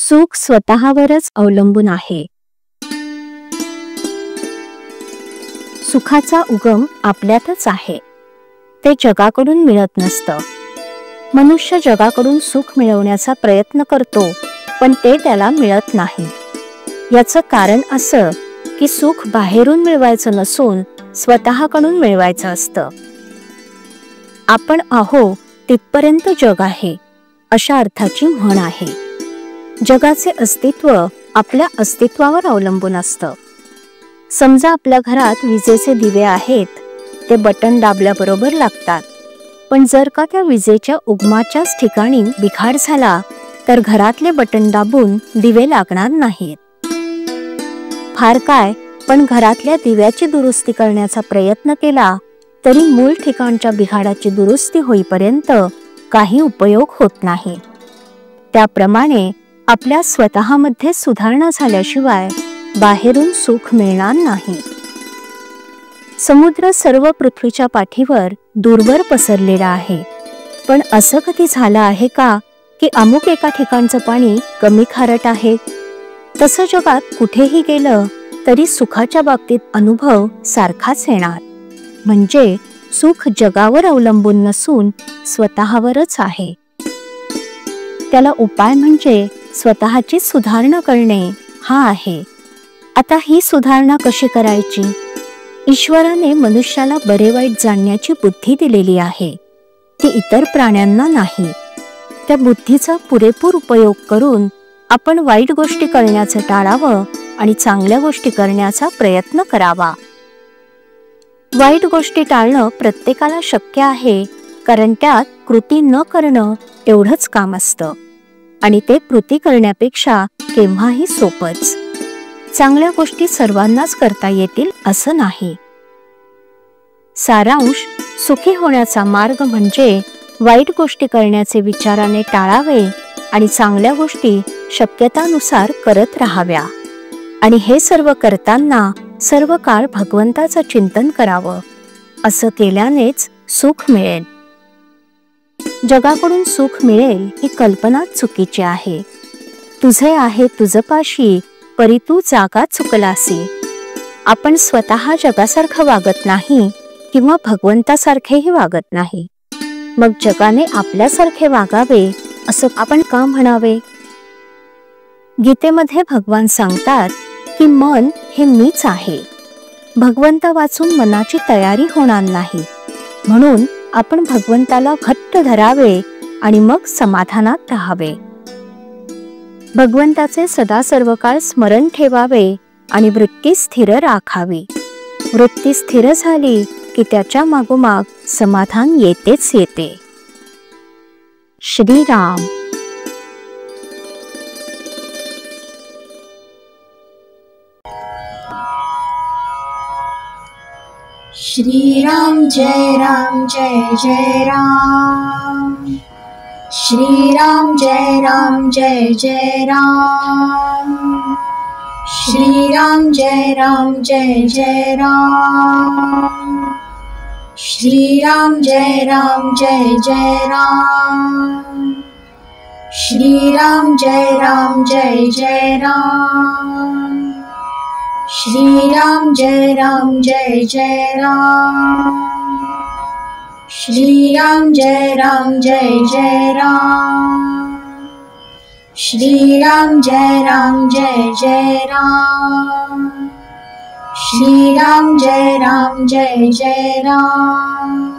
सुख स्वतःवरच अवलंबून आहे. सुखाचा उगम आपल्यातच आहे. ते जगाकडून मिळत नसतं. मनुष्य जगाकडून सुख मिळवण्याचा प्रयत्न करतो, पण ते त्याला मिळत नाही. याचं कारण असं की सुख बाहेरून मिळवायचं नसून स्वतःकडून मिळवायचं असतं. आपण आहो तिथपर्यंत जग आहे, अशा अर्थाची म्हण आहे. जगाचे अस्तित्व आपल्या अस्तित्वावर अवलंबून असतं. समजा आपल्या घरात विजेचे दिवे आहेत, ते बटन दाबल्याबरोबर लागतात. पण जर का त्या विजेच्या उगमाच्याच ठिकाणी बिघाड झाला तर घरातले बटन दाबून दिवे लागणार नाहीत. फार काय, पण घरातल्या दिव्याची दुरुस्ती करण्याचा प्रयत्न केला तरी मूळ ठिकाणच्या बिघाडाची दुरुस्ती होईपर्यंत काही उपयोग होत नाही. त्याप्रमाणे आपल्या स्वतःमध्ये सुधारणा झाल्याशिवाय बाहेरून सुख मिळणार नाही. समुद्र सर्व पृथ्वीच्या पाठीवर दूरवर पसरलेला आहे, पण असं कधी झालं आहे का की अमुक एका ठिकाणचं पाणी कमी खारट आहे? तसं जगात कुठेही गेलं तरी सुखाच्या बाबतीत अनुभव सारखाच येणार. म्हणजे सुख जगावर अवलंबून नसून स्वतःवरच आहे. त्याला उपाय म्हणजे स्वतःची सुधारणा करणे हा आहे. आता ही सुधारणा कशी करायची? ईश्वराने मनुष्याला बरे वाईट जाणण्याची बुद्धी दिलेली आहे, ती इतर प्राण्यांना नाही. त्या बुद्धीचा पुरेपूर उपयोग करून आपण वाईट गोष्टी करण्याचं टाळावं आणि चांगल्या गोष्टी करण्याचा प्रयत्न करावा. वाईट गोष्टी टाळणं प्रत्येकाला शक्य आहे, कारण त्यात कृती न करणं एवढंच काम असतं आणि ते कृती करण्यापेक्षा केव्हाही सोपंच. चांगल्या गोष्टी सर्वांनाच करता येतील असं नाही. सारांश, सुखी होण्याचा मार्ग म्हणजे वाईट गोष्टी करण्याचे विचाराने टाळावे आणि चांगल्या गोष्टी शक्यतानुसार करत राहाव्या. आणि हे सर्व करताना सर्व काळ भगवंताचं चिंतन करावं. असं केल्यानेच सुख मिळेल. जगाकडून सुख मिळेल ही कल्पना चुकीची आहे. तुझे आहे तुझपाशी, परी तू जागा चुकलासी. आपण स्वतः जगासारखं वागत नाही किंवा भगवंतासारखेही वागत नाही. मग जगाने आपल्यासारखे वागावे असं आपण का म्हणावे? गीतेमध्ये भगवान सांगतात की मन हे मीच आहे. भगवंता वाचून मनाची तयारी होणार नाही, म्हणून आपण भगवंताला घट्ट धरावे आणि मग समाधानात राहावे. भगवंताचे सदा सर्व काळ स्मरण ठेवावे आणि वृत्ती स्थिर राखावी. वृत्ती स्थिर झाली की त्याच्या मागोमाग समाधान येतेच येते. श्रीराम. श्रीराम जय राम जय जय राम. श्रीराम जय राम जय जय राम. श्रीराम जय राम जय जय राम. श्रीराम जय राम जय जय राम. श्रीराम जय राम जय जय राम. श्रीराम जय राम जय जय राम. श्रीराम जय राम जय जय राम. श्रीराम जय राम जय जय राम. श्रीराम जय राम जय जय राम.